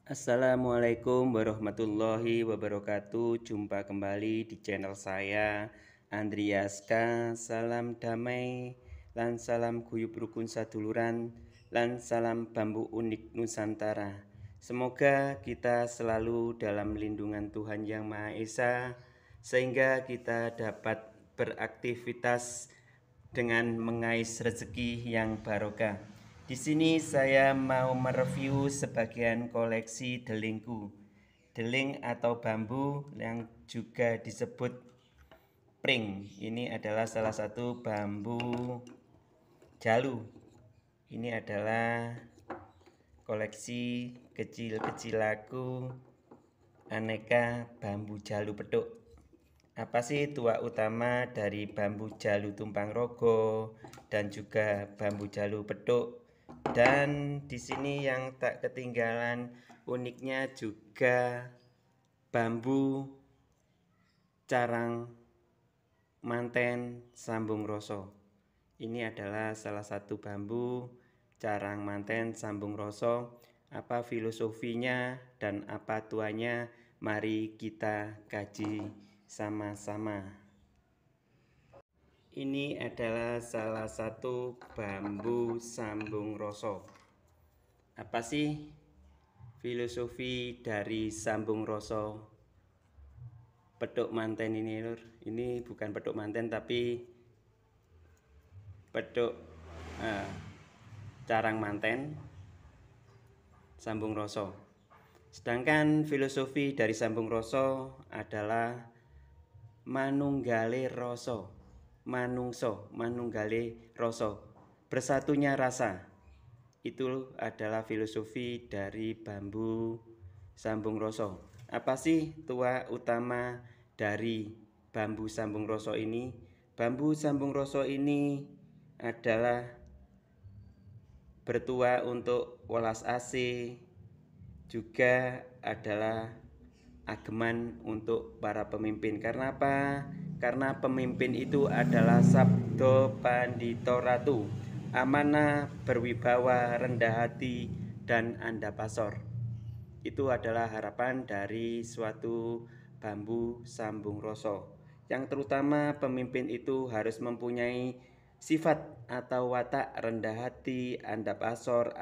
Assalamualaikum warahmatullahi wabarakatuh. Jumpa kembali di channel saya Andriaska. Salam damai lan salam guyub rukun saduluran lan salam bambu unik Nusantara. Semoga kita selalu dalam lindungan Tuhan Yang Maha Esa sehingga kita dapat beraktivitas dengan mengais rezeki yang barokah. Di sini saya mau mereview sebagian koleksi delingku. Deling atau bambu yang juga disebut pring. Ini adalah salah satu bambu jalu. Ini adalah koleksi kecil-kecil aku aneka bambu jalu petuk. Apa sih tuak utama dari bambu jalu tumpang rogo dan juga bambu jalu petuk? Dan di sini yang tak ketinggalan uniknya juga bambu carang manten sambung roso. Ini adalah salah satu bambu carang manten sambung roso. Apa filosofinya dan apa tuanya? Mari kita kaji sama-sama. Ini adalah salah satu bambu sambung roso. Apa sih filosofi dari sambung roso petuk manten ini, Lur? Ini bukan petuk manten tapi petuk carang manten sambung roso. Sedangkan filosofi dari sambung roso adalah manunggale roso, manunggale roso, bersatunya rasa. Itu adalah filosofi dari bambu sambung roso. Apa sih tuak utama dari bambu sambung roso ini? Bambu sambung roso ini adalah bertuah untuk welas asih, juga adalah ageman untuk para pemimpin. Karena apa? Karena pemimpin itu adalah sabdo pandito ratu, amanah, berwibawa, rendah hati, dan andapasor. Itu adalah harapan dari suatu bambu sambung roso. Yang terutama pemimpin itu harus mempunyai sifat atau watak rendah hati, andapasor,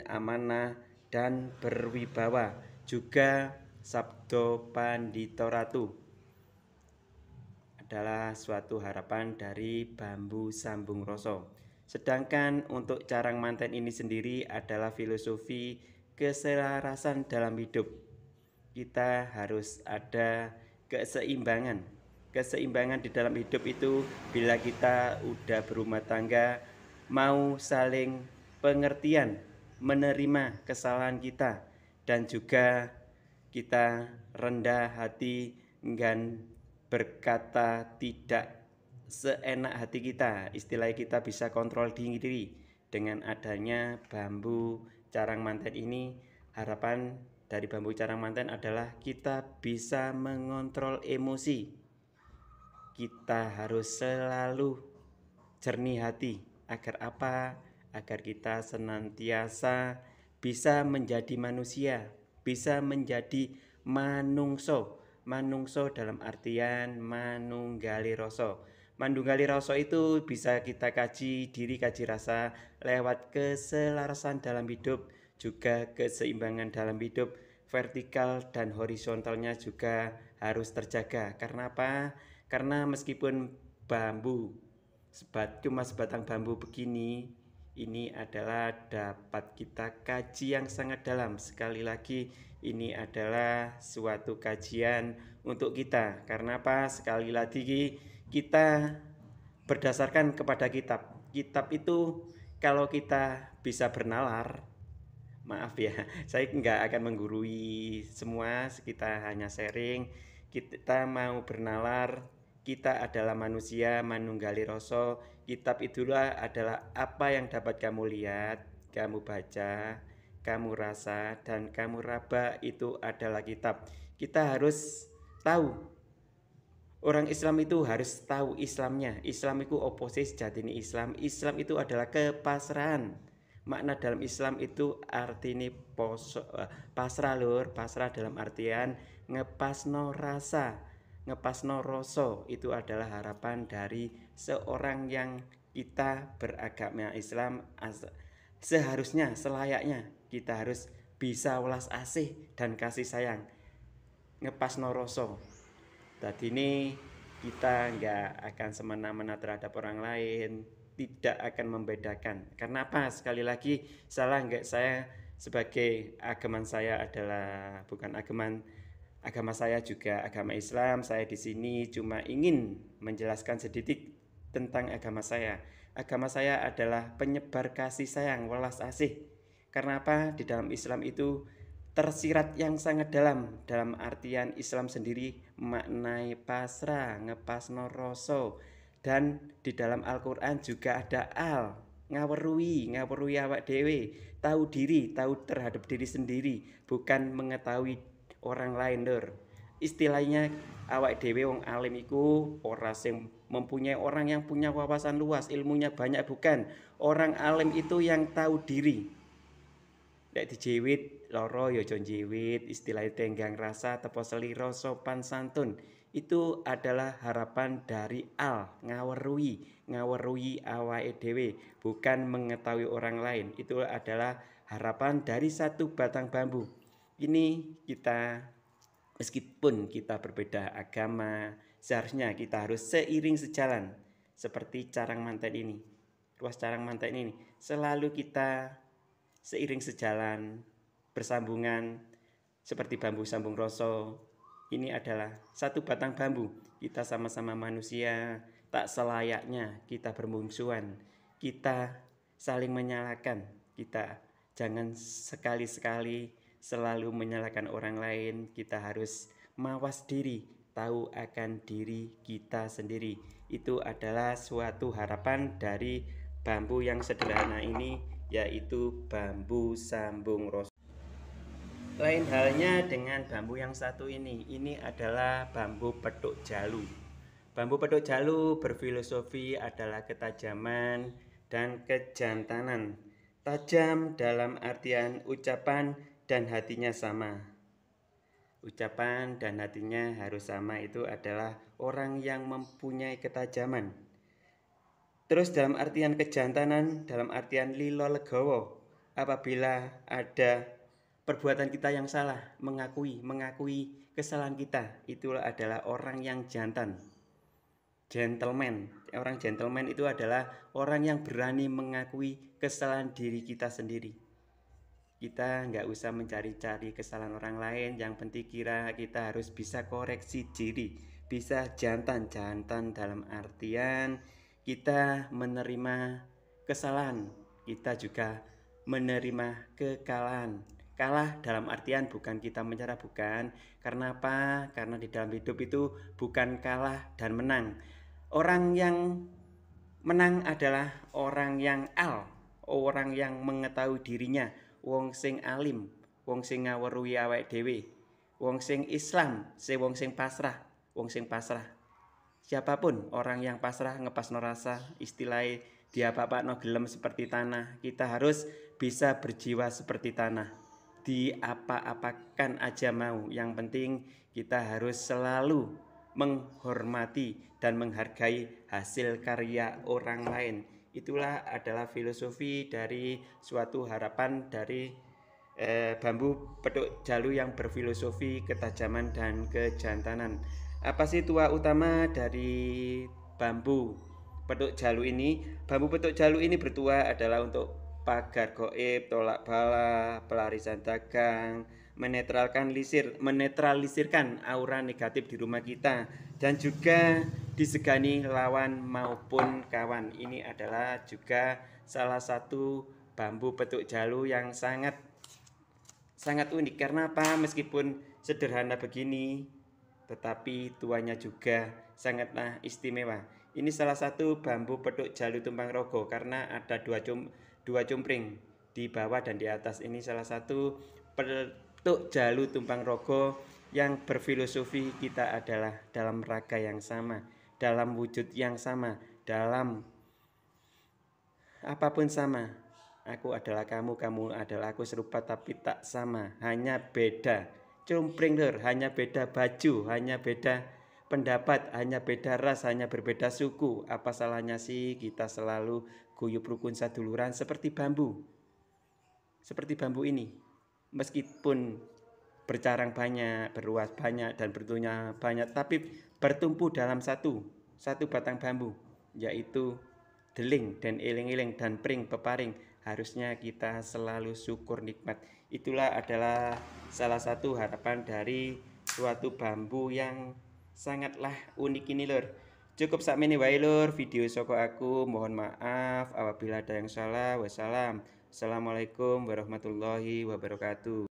amanah, dan berwibawa. Juga sabdo pandito ratu adalah suatu harapan dari bambu sambung roso. Sedangkan untuk carang manten ini sendiri adalah filosofi keselarasan dalam hidup. Kita harus ada keseimbangan. Keseimbangan di dalam hidup itu bila kita udah berumah tangga, mau saling pengertian, menerima kesalahan kita, dan juga kita rendah hati dan berkata tidak seenak hati kita. Istilahnya kita bisa kontrol diri. Dengan adanya bambu carang manten ini, harapan dari bambu carang manten adalah kita bisa mengontrol emosi. Kita harus selalu jernih hati. Agar apa? Agar kita senantiasa bisa menjadi manusia, bisa menjadi manungso. Manungso dalam artian manunggali rasa. Manunggali rasa itu bisa kita kaji diri, kaji rasa lewat keselarasan dalam hidup, juga keseimbangan dalam hidup. Vertikal dan horizontalnya juga harus terjaga. Karena apa? Karena meskipun bambu cuma sebatang bambu begini, ini adalah dapat kita kaji yang sangat dalam. Sekali lagi, ini adalah suatu kajian untuk kita. Karena apa? Sekali lagi kita berdasarkan kepada kitab. Kitab itu kalau kita bisa bernalar, maaf ya, saya nggak akan menggurui semua, kita hanya sharing. Kita mau bernalar, kita adalah manusia manunggali rasa. Kitab itulah adalah apa yang dapat kamu lihat, kamu baca, kamu rasa, dan kamu raba. Itu adalah kitab. Kita harus tahu. Orang Islam itu harus tahu Islamnya. Islam itu oposisi sejatinya Islam. Islam itu adalah kepasrahan. Makna dalam Islam itu artinya pasrah lur, pasrah dalam artian ngepasno rasa, ngepasno rasa. Itu adalah harapan dari seorang yang kita beragama Islam. Seharusnya, selayaknya kita harus bisa welas asih dan kasih sayang, ngepasno rasa. Tadi ini kita nggak akan semena-mena terhadap orang lain, tidak akan membedakan. Karena apa? Sekali lagi salah nggak saya sebagai agama saya adalah bukan agama saya juga agama Islam. Saya di sini cuma ingin menjelaskan sedikit tentang agama saya. Agama saya adalah penyebar kasih sayang, welas asih. Karena apa? Di dalam Islam itu tersirat yang sangat dalam artian Islam sendiri maknai pasrah, ngepasno rasa. Dan di dalam Al-Quran juga ada ngawerui awak dewe, tahu diri, tahu terhadap diri sendiri, bukan mengetahui orang lain lur. Istilahnya awak dewe wong alim iku ora sing mempunyai orang yang punya wawasan luas, ilmunya banyak, bukan. Orang alim itu yang tahu diri. Nek dijiwit loro ya aja njiwit, istilah tenggang rasa tepo seliro sopan santun. Itu adalah harapan dari ngawerui awake dhewe, bukan mengetahui orang lain. Itu adalah harapan dari satu batang bambu. Ini kita meskipun kita berbeda agama, seharusnya kita harus seiring sejalan seperti carang manten ini. Ruas carang manten ini selalu kita seiring sejalan, bersambungan, seperti bambu sambung rasa. Ini adalah satu batang bambu. Kita sama-sama manusia, tak selayaknya kita bermusuhan. Kita saling menyalahkan. Kita jangan sekali-sekali selalu menyalahkan orang lain. Kita harus mawas diri, tahu akan diri kita sendiri. Itu adalah suatu harapan dari bambu yang sederhana ini, yaitu bambu sambung rasa. Lain halnya dengan bambu yang satu ini adalah bambu petuk jalu. Bambu petuk jalu berfilosofi adalah ketajaman dan kejantanan. Tajam dalam artian ucapan dan hatinya sama. Ucapan dan hatinya harus sama, itu adalah orang yang mempunyai ketajaman. Terus dalam artian kejantanan, dalam artian lilo legowo, apabila ada perbuatan kita yang salah, mengakui kesalahan kita, itu adalah orang yang jantan, gentleman. Orang gentleman itu adalah orang yang berani mengakui kesalahan diri kita sendiri. Kita nggak usah mencari-cari kesalahan orang lain, yang penting kita harus bisa koreksi diri, bisa jantan dalam artian kita menerima kesalahan, kita juga menerima kekalahan. Kalah dalam artian bukan kita menyerah, bukan. Karena apa? Karena di dalam hidup itu bukan kalah dan menang. Orang yang menang adalah orang yang orang yang mengetahui dirinya, wong sing alim, wong sing ngaweruhi awake dhewe, wong sing Islam, wong sing pasrah, Siapapun orang yang pasrah, ngepasno rasa, istilahnya dia bapakno gelem seperti tanah. Kita harus bisa berjiwa seperti tanah. Di apa-apakan aja mau, yang penting kita harus selalu menghormati dan menghargai hasil karya orang lain. Itulah adalah filosofi dari suatu harapan dari bambu petuk jalu yang berfilosofi ketajaman dan kejantanan. Apa sih tuah utama dari bambu petuk jalu ini? Bambu petuk jalu ini bertuah adalah untuk pagar goib, tolak bala, pelarisan dagang, menetralisirkan aura negatif di rumah kita, dan juga disegani lawan maupun kawan. Ini adalah juga salah satu bambu petuk jalu yang sangat unik. Karena apa? Meskipun sederhana begini, tetapi tuanya juga sangatlah istimewa. Ini salah satu bambu petuk jalu tumpang rogo karena ada dua cumpring di bawah dan di atas. Ini salah satu petuk jalu tumpang rogo yang berfilosofi kita adalah dalam raga yang sama, dalam wujud yang sama, dalam apapun sama. Aku adalah kamu, kamu adalah aku, serupa tapi tak sama, hanya beda. Cumpring lur, hanya beda baju, hanya beda pendapat, hanya beda ras, hanya berbeda suku. Apa salahnya sih kita selalu guyub rukun saduluran seperti bambu? Seperti bambu ini. Meskipun bercarang banyak, berluas banyak, dan bentuknya banyak, tapi bertumpu dalam satu batang bambu, yaitu deling dan eling-eling dan pring peparing. Harusnya kita selalu syukur nikmat. Itulah adalah salah satu harapan dari suatu bambu yang sangatlah unik ini lur. Cukup sakmene wae lur video soko aku. Mohon maaf apabila ada yang salah. Wassalam. Assalamualaikum warahmatullahi wabarakatuh.